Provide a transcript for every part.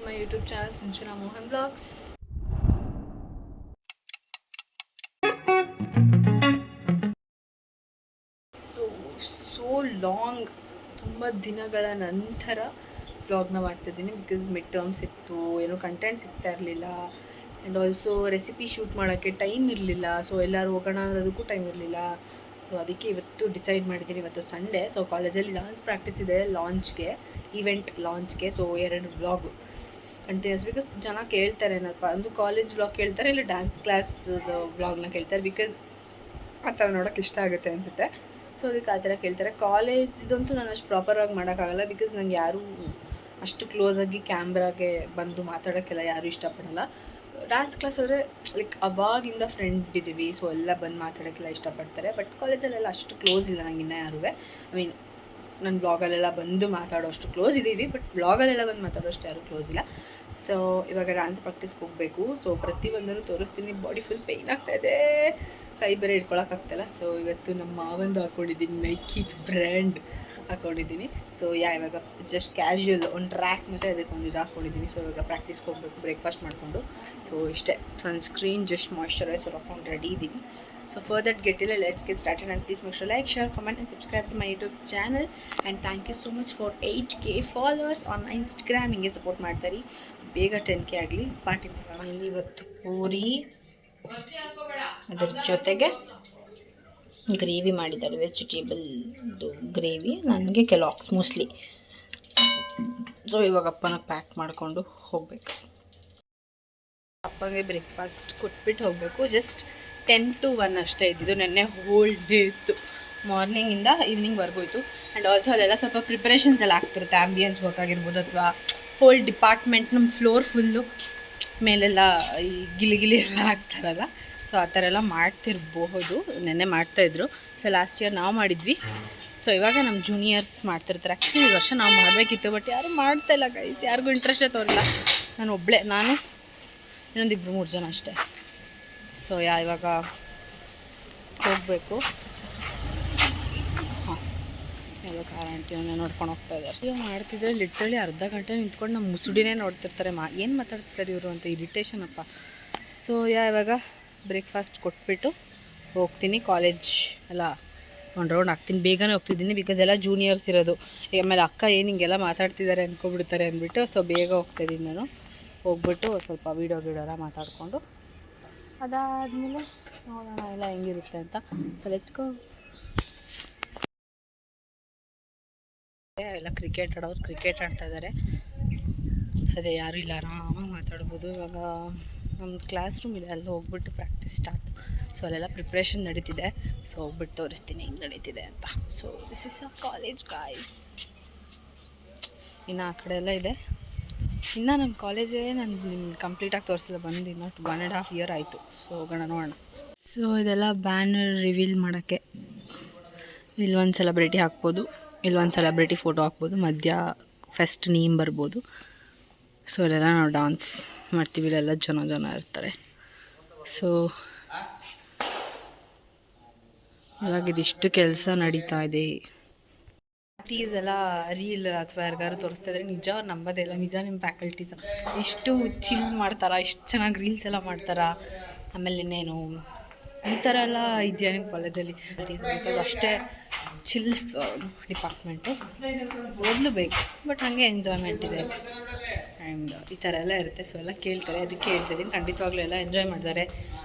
My YouTube channel Sanchana Mohan Vlogs. So long, ತುಂಬ ದಿನಗಳ ನಂತರ ವ್ಲಾಗ್ನ ಮಾಡ್ತಿದ್ದೀನಿ ಬಿಕಾಸ್ ಮಿಡ್ ಟರ್ಮ್ಸ್ ಇತ್ತು, ಏನೋ ಕಂಟೆಂಟ್ ಸಿಗ್ತಾ ಇರಲಿಲ್ಲ ಆ್ಯಂಡ್ ಆಲ್ಸೋ ರೆಸಿಪಿ ಶೂಟ್ ಮಾಡೋಕ್ಕೆ ಟೈಮ್ ಇರಲಿಲ್ಲ. ಸೊ ಎಲ್ಲರೂ ಹೋಗೋಣ ಅನ್ನೋದಕ್ಕೂ ಟೈಮ್ ಇರಲಿಲ್ಲ. ಸೊ ಅದಕ್ಕೆ ಇವತ್ತು ಡಿಸೈಡ್ ಮಾಡಿದ್ದೀನಿ, ಇವತ್ತು ಸಂಡೇ. ಸೊ ಕಾಲೇಜಲ್ಲಿ ಡಾನ್ಸ್ ಪ್ರಾಕ್ಟೀಸ್ ಇದೆ ಲಾಂಚ್ಗೆ, ಈವೆಂಟ್ ಲಾಂಚ್ಗೆ. ಸೊ 2 ವ್ಲಾಗು ಕಂಟಿನ್ಯೂಸ್, ಬಿಕಾಸ್ ಜನ ಕೇಳ್ತಾರೆ ಏನಪ್ಪ ಒಂದು ಕಾಲೇಜ್ ವ್ಲಾಗ್ ಕೇಳ್ತಾರೆ, ಇಲ್ಲ ಡ್ಯಾನ್ಸ್ ಕ್ಲಾಸ್ದು ವ್ಲಾಗ್ನ ಕೇಳ್ತಾರೆ. ಬಿಕಾಸ್ ಆ ಥರ ನೋಡೋಕೆ ಇಷ್ಟ ಆಗುತ್ತೆ ಅನಿಸುತ್ತೆ. ಸೊ ಅದಕ್ಕೆ ಆ ಥರ ಕೇಳ್ತಾರೆ. ಕಾಲೇಜ್ದಂತೂ ನಾನು ಅಷ್ಟು ಪ್ರಾಪರಾಗಿ ಮಾಡೋಕ್ಕಾಗಲ್ಲ, ಬಿಕಾಸ್ ನಂಗೆ ಯಾರೂ ಅಷ್ಟು ಕ್ಲೋಸಾಗಿ ಕ್ಯಾಮ್ರಾಗೆ ಬಂದು ಮಾತಾಡೋಕ್ಕೆಲ್ಲ ಯಾರೂ ಇಷ್ಟಪಡಲ್ಲ. ಡ್ಯಾನ್ಸ್ ಕ್ಲಾಸ್ ಆದರೆ ಲೈಕ್ ಅವಾಗಿಂದ ಫ್ರೆಂಡ್ ಇದ್ದೀವಿ, ಸೊ ಎಲ್ಲ ಬಂದು ಮಾತಾಡೋಕ್ಕೆಲ್ಲ ಇಷ್ಟಪಡ್ತಾರೆ. ಬಟ್ ಕಾಲೇಜಲ್ಲೆಲ್ಲ ಅಷ್ಟು ಕ್ಲೋಸ್ ಇಲ್ಲ ನಂಗೆ ಇನ್ನೂ ಯಾರೂ. ಐ ಮೀನ್ ನನ್ನ ಬ್ಲಾಗಲ್ಲೆಲ್ಲ ಬಂದು ಮಾತಾಡೋಷ್ಟು ಕ್ಲೋಸ್ ಇದ್ದೀವಿ, ಬಟ್ ಬ್ಲಾಗಲ್ಲೆಲ್ಲ ಬಂದು ಮಾತಾಡೋಷ್ಟು ಯಾರೂ ಕ್ಲೋಸ್ ಇಲ್ಲ. ಸೊ ಇವಾಗ ಡ್ಯಾನ್ಸ್ ಪ್ರಾಕ್ಟೀಸ್ಗೆ ಹೋಗಬೇಕು. ಸೊ ಪ್ರತಿಯೊಂದನ್ನು ತೋರಿಸ್ತೀನಿ. ಬಾಡಿ ಫುಲ್ ಪೇಯ್ನ್ ಆಗ್ತಾಯಿದೆ, ಕೈ ಬೇರೆ ಇಟ್ಕೊಳಕ್ಕಾಗ್ತಾಯಿಲ್ಲ. ಸೊ ಇವತ್ತು ನಮ್ಮ ಮಾವಂದು ಹಾಕ್ಕೊಂಡಿದ್ದೀನಿ, ನೈಕಿ ಬ್ರ್ಯಾಂಡ್ ಹಾಕ್ಕೊಂಡಿದ್ದೀನಿ. ಸೊ ಇವಾಗ ಜಸ್ಟ್ ಕ್ಯಾಶುಯಲ್ ಒಂದು ಟ್ರ್ಯಾಕ್ ಮತ್ತು ಅದಕ್ಕೆ ಒಂದು ಇದು ಹಾಕ್ಕೊಂಡಿದ್ದೀನಿ. ಸೊ ಇವಾಗ ಪ್ರಾಕ್ಟೀಸ್ಗೆ ಹೋಗಬೇಕು ಬ್ರೇಕ್ಫಾಸ್ಟ್ ಮಾಡಿಕೊಂಡು. ಸೊ ಇಷ್ಟೇ, ಸನ್ಸ್ಕ್ರೀನ್ ಜಸ್ಟ್ ಮಾಯ್ಶ್ಚರೈಸರ್ ಹಾಕೊಂಡು ರೆಡಿ ಇದ್ದೀನಿ. So for that let's get started, and please make sure like, share, comment and subscribe to my YouTube channel. And thank you so much for 8k followers on Instagram. ಹಿಂಗೆ support ಮಾಡ್ತಾರೆ, ಬೇಗ 10k ಆಗಲಿ. Party ಇವತ್ತು ಪೂರಿ, ಅದರ ಜೊತೆಗೆ gravy ಮಾಡಿದ್ದಾರೆ, ವೆಜಿಟೇಬಲ್ದು gravy. ನನಗೆ Kellogg's ಮೂಸ್ಲಿ. So ಇವಾಗ ಅಪ್ಪನ ಪ್ಯಾಕ್ ಮಾಡಿಕೊಂಡು ಹೋಗಬೇಕು. ಅಪ್ಪಗೆ ಬ್ರೇಕ್ಫಾಸ್ಟ್ ಕೊಟ್ಬಿಟ್ಟು ಹೋಗಬೇಕು. ಜಸ್ಟ್ 10 to 1 ಅಷ್ಟೇ ಇದ್ದಿದ್ದು. ನೆನ್ನೆ ಹೋಲ್ ಡೇ ಇತ್ತು, ಮಾರ್ನಿಂಗಿಂದ ಈವ್ನಿಂಗ್ವರೆಗೂ ಇತ್ತು. ಆ್ಯಂಡ್ ಆಲ್ಸೋ ಅಲ್ಲೆಲ್ಲ ಸ್ವಲ್ಪ ಪ್ರಿಪ್ರೇಷನ್ಸ್ ಎಲ್ಲ ಆಗ್ತಿರುತ್ತೆ, ಆ್ಯಂಬಿಯನ್ಸ್ ವರ್ಕ್ ಆಗಿರ್ಬೋದು, ಅಥವಾ ಹೋಲ್ ಡಿಪಾರ್ಟ್ಮೆಂಟ್ ನಮ್ಮ ಫ್ಲೋರ್ ಫುಲ್ಲು ಮೇಲೆಲ್ಲ ಈ ಗಿಲಿ ಎಲ್ಲ ಆಗ್ತಾರಲ್ಲ, ಸೊ ಆ ಥರ ಎಲ್ಲ ಮಾಡ್ತಿರ್ಬಹುದು. ನೆನ್ನೆ ಮಾಡ್ತಾಯಿದ್ರು. ಸೊ ಲಾಸ್ಟ್ ಇಯರ್ ನಾವು ಮಾಡಿದ್ವಿ. ಸೊ ಇವಾಗ ನಮ್ಮ ಜೂನಿಯರ್ಸ್ ಮಾಡ್ತಿರ್ತಾರೆ. ಆ್ಯಕ್ಚುಲಿ ಈ ವರ್ಷ ನಾವು ಮಾಡಬೇಕಿತ್ತು, ಬಟ್ ಯಾರೂ ಮಾಡ್ತಾಯಿಲ್ಲ ಗೈಸ್, ಯಾರಿಗೂ ಇಂಟ್ರೆಸ್ಟೇ ತೋರಿಲ್ಲ. ನಾನು ಒಬ್ಬಳೇ, ನಾನು ಇನ್ನೊಂದು 2-3 ಜನ ಅಷ್ಟೇ. ಸೊ ಇವಾಗ ಹೋಗಬೇಕು. ಹಾಂ, ಎಲ್ಲ ಆಂಟಿಯನ್ನೇ ನೋಡ್ಕೊಂಡು ಹೋಗ್ತಾ ಇದ್ದಾರೆ. ಇವಾಗ ಮಾಡ್ತಿದ್ರೆ ಲಿಟ್ರಲಿ ಅರ್ಧ ಗಂಟೆ ನಿಂತ್ಕೊಂಡು ನಮ್ಮ ಮುಸುಡಿನೇ ನೋಡ್ತಿರ್ತಾರೆ. ಏನು ಮಾತಾಡ್ತಿರ್ತಾರೆ ಇವರು ಅಂತ ಇರಿಟೇಷನ್ ಅಪ್ಪ. ಸೊ ಇವಾಗ ಬ್ರೇಕ್ಫಾಸ್ಟ್ ಕೊಟ್ಬಿಟ್ಟು ಹೋಗ್ತೀನಿ. ಕಾಲೇಜ್ ಎಲ್ಲ ಒಂದು ರೌಂಡ್ ಹಾಕ್ತೀನಿ, ಬೇಗನೆ ಹೋಗ್ತಿದ್ದೀನಿ. ಬಿಕಾಸ್ ಎಲ್ಲ ಜೂನಿಯರ್ಸ್ ಇರೋದು, ಆಮೇಲೆ ಅಕ್ಕ ಏನು ಹಿಂಗೆಲ್ಲ ಮಾತಾಡ್ತಿದ್ದಾರೆ ಅಂದ್ಕೊಬಿಡ್ತಾರೆ ಅಂದ್ಬಿಟ್ಟು ಸೊ ಬೇಗ ಹೋಗ್ತಾಯಿದ್ದೀನಿ ನಾನು. ಹೋಗ್ಬಿಟ್ಟು ಸ್ವಲ್ಪ ವೀಡಿಯೋ ಎಲ್ಲ ಮಾತಾಡಿಕೊಂಡು ಅದಾದಮೇಲೆ ನೋಡೋಣ ಎಲ್ಲ ಹೆಂಗಿರುತ್ತೆ ಅಂತ. So let's go. ಎಲ್ಲ ಕ್ರಿಕೆಟ್ ಆಡೋರು ಕ್ರಿಕೆಟ್ ಆಡ್ತಾಯಿದ್ದಾರೆ. ಸದ್ಯ ಯಾರೂ ಇಲ್ಲ, ಆರಾಮಾಗಿ ಮಾತಾಡ್ಬೋದು. ಇವಾಗ ನಮ್ಮ ಕ್ಲಾಸ್ ರೂಮ್ ಇದೆ, ಅಲ್ಲಿ ಹೋಗ್ಬಿಟ್ಟು ಪ್ರಾಕ್ಟೀಸ್ ಸ್ಟಾರ್ಟ್. ಸೊ ಅಲ್ಲೆಲ್ಲ ಪ್ರಿಪ್ರೇಷನ್ ನಡೀತಿದೆ. ಸೊ ಹೋಗ್ಬಿಟ್ಟು ತೋರಿಸ್ತೀನಿ ಹೆಂಗೆ ನಡೀತಿದೆ ಅಂತ. So this is a college guys. ಇನ್ನು ಆ ಕಡೆ ಎಲ್ಲ ಇದೆ. ಇನ್ನು ನಮ್ಮ ಕಾಲೇಜೇ ನಾನು ನಿಮ್ಗೆ ಕಂಪ್ಲೀಟಾಗಿ ತೋರಿಸಿಲ್ಲ, ಬಂದು ಇನ್ನೂ 1.5 year ಆಯಿತು. ಸೊ ಹೋಗೋಣ ನೋಡೋಣ. ಸೊ ಇದೆಲ್ಲ ಬ್ಯಾನರ್ ರಿವೀಲ್ ಮಾಡೋಕ್ಕೆ. ಇಲ್ಲೊಂದು ಸೆಲೆಬ್ರಿಟಿ ಹಾಕ್ಬೋದು, ಇಲ್ಲೊಂದು ಸೆಲೆಬ್ರಿಟಿ ಫೋಟೋ ಹಾಕ್ಬೋದು, ಮಧ್ಯ ಫೆಸ್ಟ್ ನೇಮ್ ಬರ್ಬೋದು. ಸೊ ಇಲ್ಲೆಲ್ಲ ನಾವು ಡಾನ್ಸ್ ಮಾಡ್ತೀವಿ, ಇಲ್ಲೆಲ್ಲ ಜನ ಇರ್ತಾರೆ. ಸೊ ಇವಾಗ ಇದಿಷ್ಟು ಕೆಲಸ ನಡೀತಾ ಇದೆ. ಫ್ಯಾಕಲ್ಟೀಸ್ ಎಲ್ಲ ರೀಲ್ ಅಥವಾ ಯಾರಿಗಾರು ತೋರಿಸ್ತಾ ಇದ್ದಾರೆ, ನಿಜ ಅವ್ರು ನಂಬೋದೇ ಇಲ್ಲ. ನಿಜ ನಿಮ್ಮ ಫ್ಯಾಕಲ್ಟೀಸ್ ಇಷ್ಟು ಚಿಲ್ ಮಾಡ್ತಾರಾ, ಇಷ್ಟು ಚೆನ್ನಾಗಿ ರೀಲ್ಸ್ ಎಲ್ಲ ಮಾಡ್ತಾರಾ. ಆಮೇಲೆ ಇನ್ನೇನು ಈ ಥರ ಎಲ್ಲ ಇದೆಯಾ ನಿಮ್ಮ ಕಾಲೇಜಲ್ಲಿ? ಬಿಕಾಸ್ ಅಷ್ಟೇ ಚಿಲ್ ಡಿಪಾರ್ಟ್ಮೆಂಟು, ಓದಲೇಬೇಕು ಬಟ್ ಹಾಗೆ ಎಂಜಾಯ್ಮೆಂಟ್ ಇದೆ ಆ್ಯಂಡ್ ಈ ಥರ ಎಲ್ಲ ಇರುತ್ತೆ. ಸೊ ಎಲ್ಲ ಕೇಳ್ತಾರೆ, ಅದಕ್ಕೆ ಹೇಳ್ತಿದ್ದೀನಿ. ಖಂಡಿತವಾಗ್ಲೂ ಎಲ್ಲ ಎಂಜಾಯ್ ಮಾಡ್ತಾರೆ,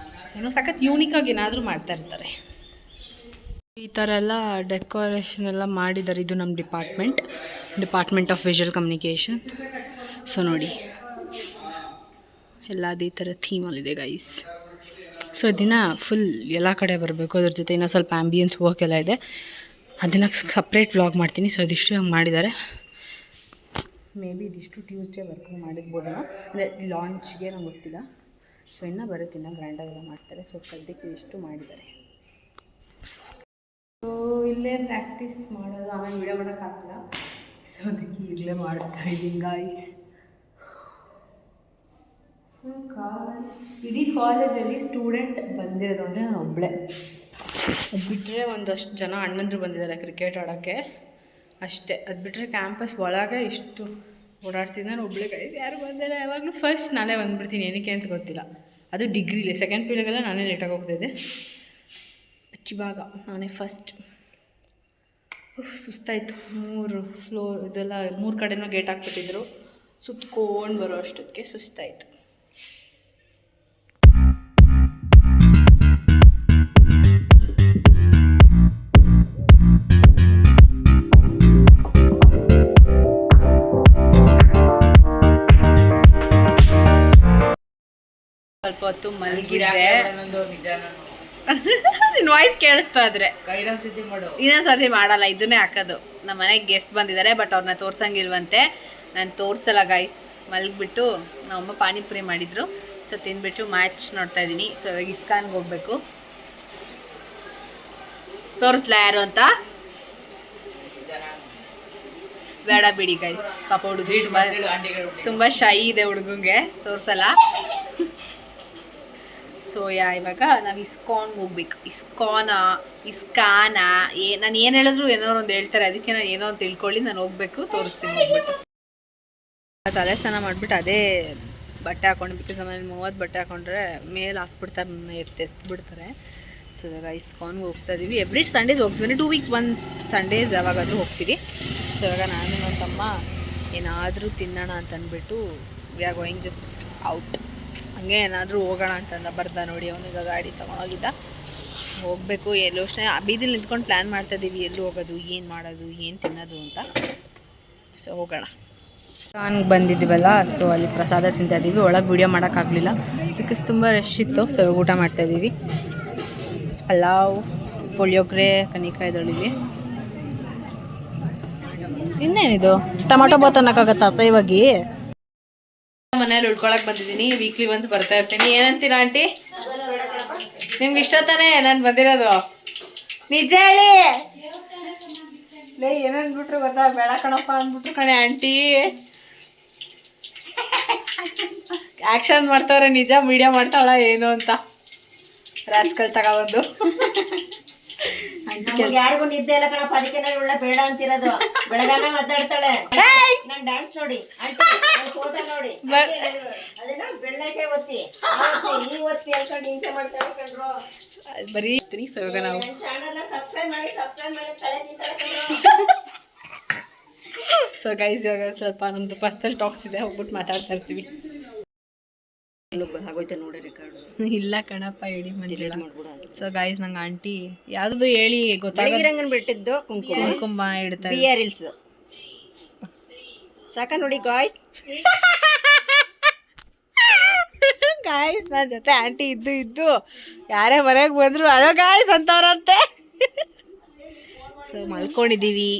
ಏನೋ ಸಖತ್ ಯೂನಿಕಾಗಿ ಏನಾದರೂ ಮಾಡ್ತಾ ಇರ್ತಾರೆ. ಈ ಥರ ಎಲ್ಲ ಡೆಕೋರೇಷನ್ ಎಲ್ಲ ಮಾಡಿದ್ದಾರೆ. ಇದು ನಮ್ಮ department of visual communication. So ನೋಡಿ, ಎಲ್ಲ ಅದೇ ಥರ ಥೀಮಲ್ಲಿದೆ ಗೈಸ್. ಸೊ ಇದನ್ನು ಫುಲ್ ಎಲ್ಲ ಕಡೆ ಬರಬೇಕು. ಅದ್ರ ಜೊತೆ ಇನ್ನೂ ಸ್ವಲ್ಪ ಆ್ಯಂಬಿಯನ್ಸ್ ವರ್ಕ್ ಎಲ್ಲ ಇದೆ, ಅದನ್ನು ಸಪ್ರೇಟ್ ವ್ಲಾಗ್ ಮಾಡ್ತೀನಿ. ಸೊ ಇದಿಷ್ಟು ಹಂಗೆ ಮಾಡಿದ್ದಾರೆ. ಮೇ ಬಿ ಇದಿಷ್ಟು ಟ್ಯೂಸ್ಡೇ ವರ್ಕ್ ಮಾಡಿರ್ಬೋದಲ್ಲ, ಅಂದರೆ ಲಾಂಚ್ಗೆ ನಂಗೆ ಗೊತ್ತಿಲ್ಲ. ಸೊ ಇನ್ನೂ ಬರುತ್ತೆ, ಇನ್ನೂ ಗ್ರ್ಯಾಂಡಾಗೆಲ್ಲ ಮಾಡ್ತಾರೆ. ಸೊ ಸದ್ಯಕ್ಕೆ ಇದಿಷ್ಟು ಮಾಡಿದ್ದಾರೆ. ಸೊ ಇಲ್ಲೇ ಪ್ರಾಕ್ಟೀಸ್ ಮಾಡೋದು, ಆಮೇಲೆ ವಿಡಿಯೋ ಮಾಡೋಕ್ಕಾಗಲ್ಲ. ಸೊ ಅದಕ್ಕೆ ಇಲ್ಲೇ ಮಾಡ್ತಾಯಿದ್ದೀನಿ ಗಾಯ್ಸ್. ಇಡೀ ಕಾಲೇಜಲ್ಲಿ ಸ್ಟೂಡೆಂಟ್ ಬಂದಿರೋದು ಅಂದರೆ ನಾನು ಒಬ್ಬಳೇ. ಅದು ಬಿಟ್ಟರೆ ಒಂದಷ್ಟು ಜನ ಅಣ್ಣಂದರು ಬಂದಿದ್ದಾರೆ ಕ್ರಿಕೆಟ್ ಆಡೋಕ್ಕೆ ಅಷ್ಟೇ. ಅದು ಬಿಟ್ಟರೆ ಕ್ಯಾಂಪಸ್ ಒಳಗೆ ಇಷ್ಟು ಓಡಾಡ್ತೀನಿ ನಾನು ಒಬ್ಳೆ ಗೈಸ್, ಯಾರು ಬಂದಿಲ್ಲ. ಯಾವಾಗಲೂ ಫಸ್ಟ್ ನಾನೇ ಬಂದುಬಿಡ್ತೀನಿ, ಏನಕ್ಕೆ ಅಂತ ಗೊತ್ತಿಲ್ಲ. ಅದು ಡಿಗ್ರಿಲಿ ಸೆಕೆಂಡ್ ಪೀರಿಯಡ್ಗೆಲ್ಲ ನಾನೇ ಲೇಟಾಗಿ ಹೋಗ್ತಾಯಿದ್ದೆ, ಬಟ್ ಇವಾಗ ನಾನೇ ಫಸ್ಟ್. ಸುಸ್ತಾಯಿತು. 3 ಫ್ಲೋರ್ ಇದೆಲ್ಲ 3 ಕಡೆನೂ ಗೇಟ್ ಹಾಕ್ಬಿಟ್ಟಿದ್ರು, ಸುತ್ಕೊಂಡು ಬರೋ ಅಷ್ಟೊತ್ತಿಗೆ ಸುಸ್ತಾಯಿತು. ಸ್ವಲ್ಪ ಹೊತ್ತು ಮಲಗಿದ್ರೆ ನಿನ್ನ ವಾಯ್ಸ್ ಕೇಳಿಸ್ತಾ ಇದ್ರೆ ಇನ್ನೊಂದ್ಸತಿ ಮಾಡಲ್ಲ, ಇದನ್ನೇ ಹಾಕೋದು. ನಮ್ಮ ಮನೆಗೆ ಗೆಸ್ಟ್ ಬಂದಿದ್ದಾರೆ, ಬಟ್ ಅವ್ರನ್ನ ತೋರ್ಸಂಗಿಲ್ವಂತೆ. ನಾನು ತೋರಿಸಲ್ಲ ಗೈಸ್. ಮಲಗಿಬಿಟ್ಟು ನಮ್ಮಮ್ಮ ಪಾನಿಪುರಿ ಮಾಡಿದ್ರು, ಸೊ ತಿಂದ್ಬಿಟ್ಟು ಮ್ಯಾಚ್ ನೋಡ್ತಾ ಇದ್ದೀನಿ. ಸೊ ಇವಾಗ ಇಸ್ಕಾನ್ಗೆ ಹೋಗ್ಬೇಕು. ತೋರಿಸ್ಲಾ ಯಾರು ಅಂತ? ಬೇಡ ಬಿಡಿ ಗೈಸ್, ಪಾಪ ಹುಡುಗಿ ತುಂಬ ಶೈ ಇದೆ ಹುಡುಗಂಗೆ, ತೋರಿಸಲ್ಲ. ಸೊ ಇವಾಗ ನಾವು ಇಸ್ಕಾನ್ಗೆ ಹೋಗ್ಬೇಕು. ಇಸ್ಕಾನ ನಾನು ಏನು ಹೇಳಿದ್ರು ಏನೋ ಒಂದು ಹೇಳ್ತಾರೆ, ಅದಕ್ಕೆ ನಾನು ಏನೋ ಒಂದು ತಿಳ್ಕೊಳ್ಳಿ, ನಾನು ಹೋಗ್ಬೇಕು, ತೋರಿಸ್ತೀನಿ ಹೋಗ್ಬಿಟ್ಟು. ತಲೆ ಸ್ನಾನ ಮಾಡಿಬಿಟ್ಟು ಅದೇ ಬಟ್ಟೆ ಹಾಕೊಂಡು, ಬಿಕಾಸ್ ನಮ್ಮನೇಲಿ 30 ಬಟ್ಟೆ ಹಾಕೊಂಡ್ರೆ ಮೇಲೆ ಹಾಕ್ಬಿಡ್ತಾರೆ, ನನ್ನ ಎತ್ತೆಸ್ಬಿಡ್ತಾರೆ. ಸೊ ಇವಾಗ ಇಸ್ಕಾನ್ಗೆ ಹೋಗ್ತಾ ಇದ್ದೀವಿ. ಎವ್ರಿ ಸಂಡೇಸ್ ಹೋಗ್ತೀವಿ, 2 ವೀಕ್ಸ್ 1 ಸಂಡೇಸ್ ಯಾವಾಗಾದರೂ ಹೋಗ್ತೀವಿ. ಸೊ ಇವಾಗ ನಾನು ನನ್ನ ತಮ್ಮ ಏನಾದರೂ ತಿನ್ನೋಣ ಅಂತ ಅಂದ್ಬಿಟ್ಟು we are going just out. ಹಂಗೆ ಏನಾದರೂ ಹೋಗೋಣ ಅಂತಂದ ಬರ್ದ ನೋಡಿ, ಅವನಿಗ ಗಾಡಿ ತೊಗೊಂಡೋಗಿದ್ದ. ಹೋಗಬೇಕು, ಎಲ್ಲೋ ಬೀದಿಲಿ ನಿಂತ್ಕೊಂಡು ಪ್ಲ್ಯಾನ್ ಮಾಡ್ತಾಯಿದ್ದೀವಿ, ಎಲ್ಲಿ ಹೋಗೋದು, ಏನು ಮಾಡೋದು, ಏನು ತಿನ್ನೋದು ಅಂತ. ಸೊ ಹೋಗೋಣ. ಇಸ್ಕಾನ್ಗೆ ಬಂದಿದ್ದೀವಲ್ಲ, ಸೊ ಅಲ್ಲಿ ಪ್ರಸಾದ ತಿಂತಾಯಿದ್ದೀವಿ. ಒಳಗೆ ವೀಡಿಯೋ ಮಾಡೋಕ್ಕಾಗಲಿಲ್ಲ ಬಿಕಾಸ್ ತುಂಬ ರಶ್ ಇತ್ತು. ಸೊ ಊಟ ಮಾಡ್ತಾಯಿದ್ದೀವಿ. ಪಲಾವ್, ಪುಳಿಯೋಗರೆ, ಕನಿಕಾಯಿ ಇದರೊಳಗೆ ಇನ್ನೇನಿದು ಟೊಮಾಟೊ ಬಾತ್ ಅನ್ನೋಕ್ಕಾಗತ್ತಾ ಅಸಹ್ಯವಾಗಿ? ಮನೇಲಿ ಉಳ್ಕೊಳಕ್ಕೆ ಬಂದಿದ್ದೀನಿ, ವೀಕ್ಲಿ ಒನ್ಸ್ ಬರ್ತಾ ಇರ್ತೀನಿ. ಏನಂತೀರ ಆಂಟಿ? ನಿಮ್ಗೆ ಇಷ್ಟ ತಾನೇ ನಾನು ಬಂದಿರೋದು? ನಿಜ ಹೇಳಿ. ಏನಂದ್ಬಿಟ್ರು ಗೊತ್ತಾ? ಬೇಡ ಕಣಪ್ಪ ಅಂದ್ಬಿಟ್ರು ಕಣೆ ಆಂಟಿ. ಆಕ್ಷನ್ ಮಾಡ್ತಾವ್ರೆ, ನಿಜ ಮೀಡಿಯಾ ಮಾಡ್ತಾವಳ ಏನು ಅಂತ. ರಾಸ್ಕಲ್ ತಗೊಬಂದು ಯಾರಿಗೂ ನಿದ್ದೆ ಇಲ್ಲ ಕಣಪ್ಪ, ಅದಕ್ಕೆ ನಾನು ಒಳ್ಳೆ ಬೇಡ ಅಂತಿರೋದು. ಬೆಳಗಾನ ಮಾತಾಡ್ತಾಳೆ, ನಾನು ಡ್ಯಾನ್ಸ್ ನೋಡಿ ಫೋಟೋ ನೋಡಿ ಅದನ್ನ ಬೆಳ್ಳಕ್ಕೆ ಒತ್ತಿ ಈ ಒತ್ತಿ ಹೇಳ್ಕೊಂಡು ಹಿಂಸೆ ಮಾಡ್ತಾರೆ ಕಣ್ರು. ಬರೀ ಸೋಗ ನಾವು ಚಾನಲ್ ಸಬ್ಸ್ಕ್ರೈಬ್ ಮಾಡಿ ತಲೆ ತಿಂತಾಳೆ. ಸೊ ಗೈಸ್ ಇವಾಗ ಸ್ವಲ್ಪ ನಮ್ದು ಪರ್ಸನಲ್ ಟಾಕ್ಸ್ ಇದೆ, ಹೋಗ್ಬಿಟ್ಟು ಮಾತಾಡ್ತಾ ಇರ್ತೀವಿ. ಆಗೋಯ್ತು ನೋಡಿ ರೆಕಾರ್ಡ್. ಇಲ್ಲ ಕಣಪ್ಪ, ಹೇಳಿ ಮಂಜುಳ. ಸೊ ಗೈಸ್ ನಂಗೆ ಆಂಟಿ ಯಾವ್ದು ಹೇಳಿ ಗೊತ್ತಾಗಿರಂಗನ್ ಬಿಟ್ಟಿದ್ದು ಕುಂಕುಮ ಇಡ್ತಾರೆ, ರೀಲ್ಸ್ ಸಾಕ ನೋಡಿ ಗಾಯ್ಸ್. ಗಾಯ್ಸ್ ನನ್ನ ಜೊತೆ ಆಂಟಿ ಇದ್ದು ಯಾರೇ ಮನೆಗೆ ಬಂದ್ರು ಅಳೋ ಗಾಯ್ಸ್ ಅಂತವ್ರಂತೆ. ಸೊ ಮಲ್ಕೊಂಡಿದ್ದೀವಿ.